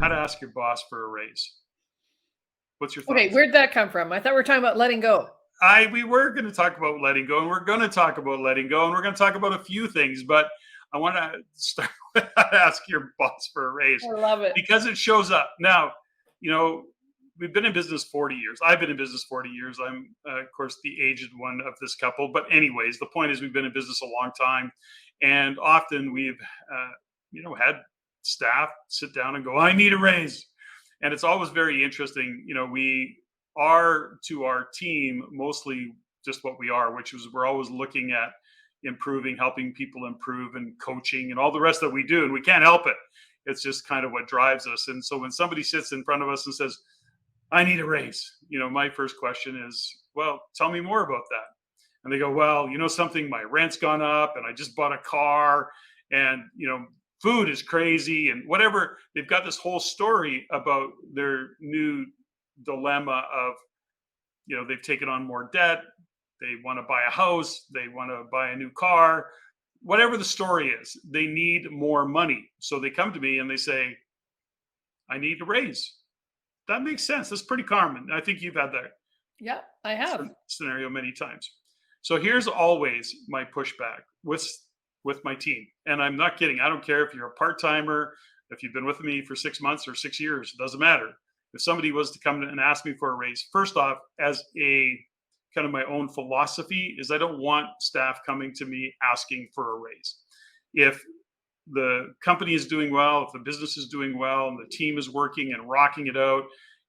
how to ask your boss for a raise. What's your Okay, thoughts? where'd that come from? I thought we were talking about letting go. We were going to talk about letting go, and we're going to talk about letting go, and we're going to talk about a few things, but I want to start with how to ask your boss for a raise I love it. because it shows up. Now, you know, we've been in business 40 years. I've been in business 40 years. I'm, of course, the aged one of this couple. But anyways, the point is we've been in business a long time. And often we've, had staff sit down and go, I need a raise. And it's always very interesting. We are to our team mostly just what we are, which is we're always looking at improving, helping people improve and coaching and all the rest that we do. And we can't help it. It's just kind of what drives us. And so when somebody sits in front of us and says, I need a raise, my first question is, well, tell me more about that. And they go, well, something, my rent's gone up and I just bought a car and, food is crazy and whatever. They've got this whole story about their new dilemma of, they've taken on more debt. They want to buy a house. They want to buy a new car. Whatever the story is, they need more money. So they come to me and they say, I need a raise. That makes sense. That's pretty common. I think you've had that Yeah, I have. scenario many times. So here's always my pushback with my team. And I'm not kidding. I don't care if you're a part-timer, if you've been with me for 6 months or 6 years, it doesn't matter. If somebody was to come and ask me for a raise, first off, as a kind of my own philosophy is I don't want staff coming to me asking for a raise. If the company is doing well, if the business is doing well and the team is working and rocking it out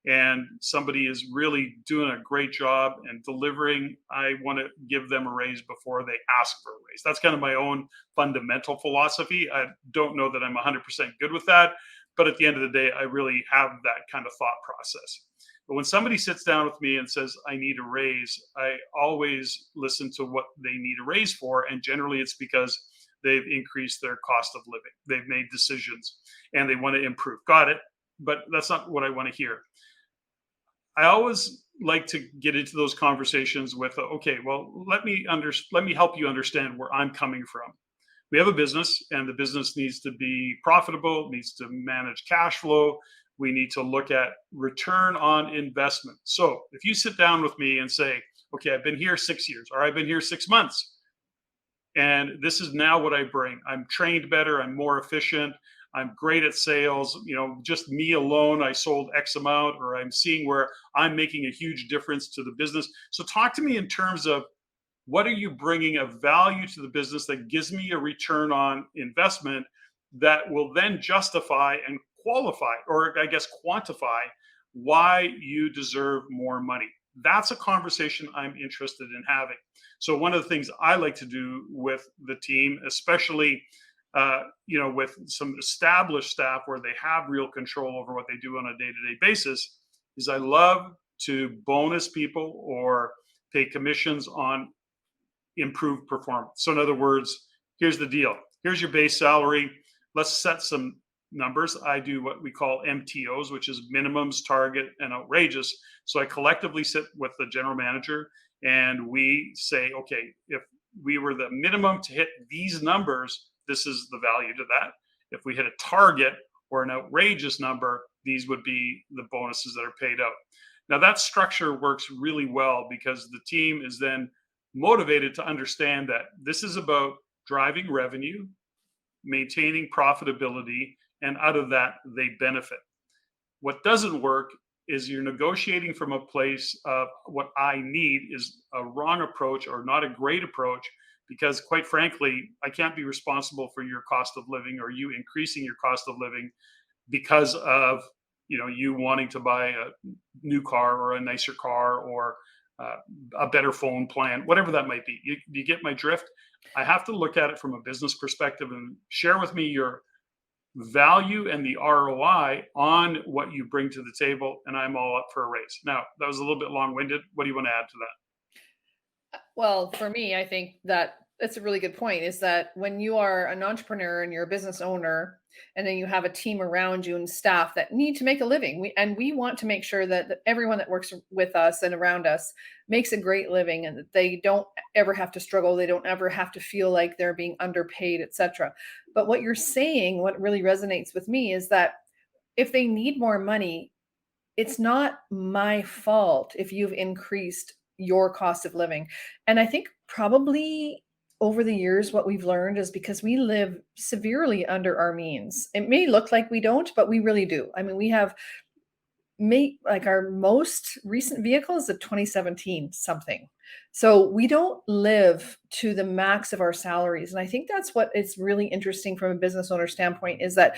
and somebody is really doing a great job and delivering, I want to give them a raise before they ask for a raise. That's kind of my own fundamental philosophy. I don't know that I'm 100% good with that, but at the end of the day, I really have that kind of thought process. But when somebody sits down with me and says, I need a raise, I always listen to what they need a raise for. And generally it's because they've increased their cost of living. They've made decisions and they want to improve. Got it. But that's not what I want to hear. I always like to get into those conversations with, okay, well, let me help you understand where I'm coming from. We have a business and the business needs to be profitable, needs to manage cash flow. We need to look at return on investment. So if you sit down with me and say, okay, I've been here 6 years or I've been here 6 months, and this is now what I bring. I'm trained better. I'm more efficient. I'm great at sales. Just me alone, I sold X amount, or I'm seeing where I'm making a huge difference to the business. So talk to me in terms of what are you bringing of value to the business that gives me a return on investment that will then justify and qualify, or I guess quantify, why you deserve more money. That's a conversation I'm interested in having. So one of the things I like to do with the team, especially with some established staff where they have real control over what they do on a day-to-day basis, is I love to bonus people or pay commissions on improved performance. So in other words, here's the deal. Here's your base salary. Let's set some numbers. I do what we call MTOs, which is minimums, target, and outrageous. So I collectively sit with the general manager and we say, okay, if we were the minimum to hit these numbers, this is the value to that. If we hit a target or an outrageous number, these would be the bonuses that are paid out. Now that structure works really well because the team is then motivated to understand that this is about driving revenue, maintaining profitability, and out of that, they benefit. What doesn't work is you're negotiating from a place of what I need is a wrong approach or not a great approach, because quite frankly, I can't be responsible for your cost of living or you increasing your cost of living because of you wanting to buy a new car or a nicer car or a better phone plan, whatever that might be. You get my drift? I have to look at it from a business perspective and share with me your value and the ROI on what you bring to the table, and I'm all up for a raise. Now, that was a little bit long-winded. What do you want to add to that? Well, for me, I think that that's a really good point, is that when you are an entrepreneur and you're a business owner, and then you have a team around you and staff that need to make a living, we want to make sure that everyone that works with us and around us makes a great living and that they don't ever have to struggle. They don't ever have to feel like they're being underpaid, etc. But what you're saying, what really resonates with me is that if they need more money, it's not my fault if you've increased your cost of living. And I think probably over the years, what we've learned is because we live severely under our means. It may look like we don't, but we really do. I mean, we have like our most recent vehicle is a 2017 something. So we don't live to the max of our salaries. And I think that's what is really interesting from a business owner standpoint is that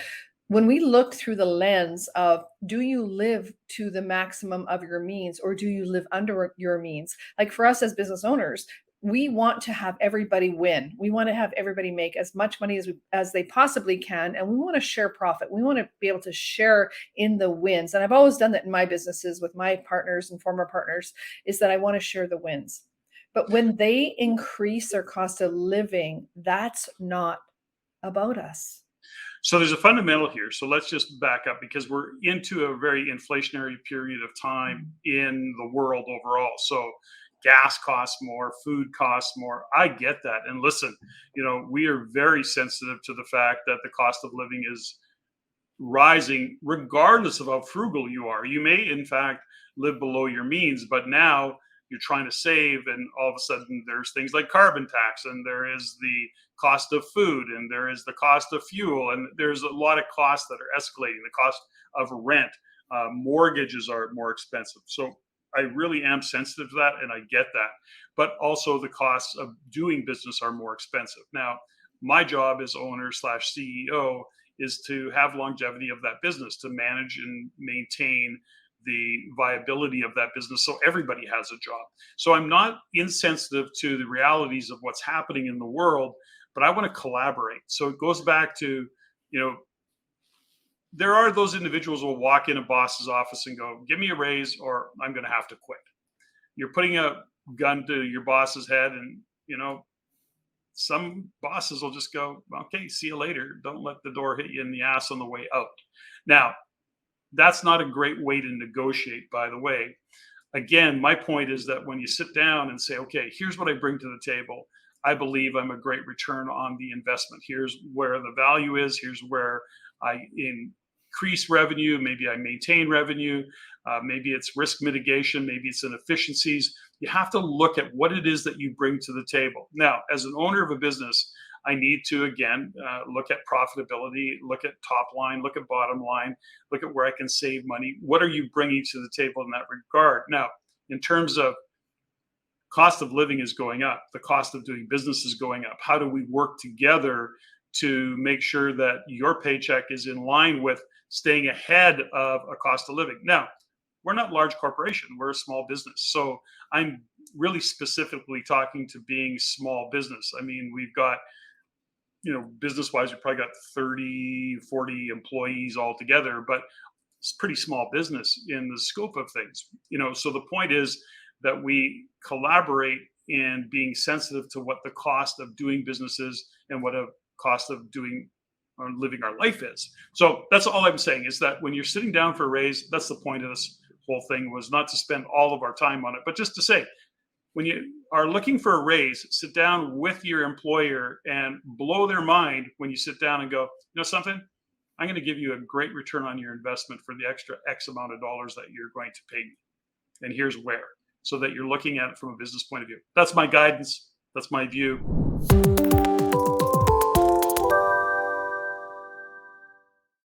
when we look through the lens of do you live to the maximum of your means or do you live under your means? Like for us as business owners, we want to have everybody win. We want to have everybody make as much money as they possibly can, and we want to share profit. We want to be able to share in the wins. And I've always done that in my businesses with my partners and former partners, is that I want to share the wins. But when they increase their cost of living, that's not about us. So there's a fundamental here. So let's just back up because we're into a very inflationary period of time in the world overall. So gas costs more, food costs more. I get that. And listen, we are very sensitive to the fact that the cost of living is rising regardless of how frugal you are. You may, in fact, live below your means, but now you're trying to save, and all of a sudden there's things like carbon tax, and there is the cost of food, and there is the cost of fuel, and there's a lot of costs that are escalating. The cost of rent, mortgages are more expensive. So I really am sensitive to that, and I get that. But also the costs of doing business are more expensive. Now, my job as owner slash CEO is to have longevity of that business, to manage and maintain the viability of that business so everybody has a job. So I'm not insensitive to the realities of what's happening in the world, but I want to collaborate. So it goes back to, there are those individuals who will walk in a boss's office and go, give me a raise or I'm going to have to quit. You're putting a gun to your boss's head, and, some bosses will just go, okay, see you later. Don't let the door hit you in the ass on the way out. Now, that's not a great way to negotiate, by the way. Again, my point is that when you sit down and say, okay, here's what I bring to the table, I believe I'm a great return on the investment. Here's where the value is. Here's where I increase revenue. Maybe I maintain revenue. Maybe it's risk mitigation. Maybe it's in efficiencies. You have to look at what it is that you bring to the table. Now, as an owner of a business, I need to, again, look at profitability, look at top line, look at bottom line, look at where I can save money. What are you bringing to the table in that regard? Now, in terms of cost of living is going up, the cost of doing business is going up. How do we work together to make sure that your paycheck is in line with staying ahead of a cost of living? Now, we're not a large corporation, we're a small business. So I'm really specifically talking to being small business. I mean, we've got, business wise, we've probably got 30, 40 employees altogether, but it's pretty small business in the scope of things. So the point is that we collaborate in being sensitive to what the cost of doing business is and what a cost of doing or living our life is. So that's all I'm saying, is that when you're sitting down for a raise, that's the point of this whole thing, was not to spend all of our time on it, but just to say, when you are looking for a raise, sit down with your employer and blow their mind when you sit down and go, something, I'm going to give you a great return on your investment for the extra X amount of dollars that you're going to pay me. And here's where, so that you're looking at it from a business point of view. That's my guidance. That's my view.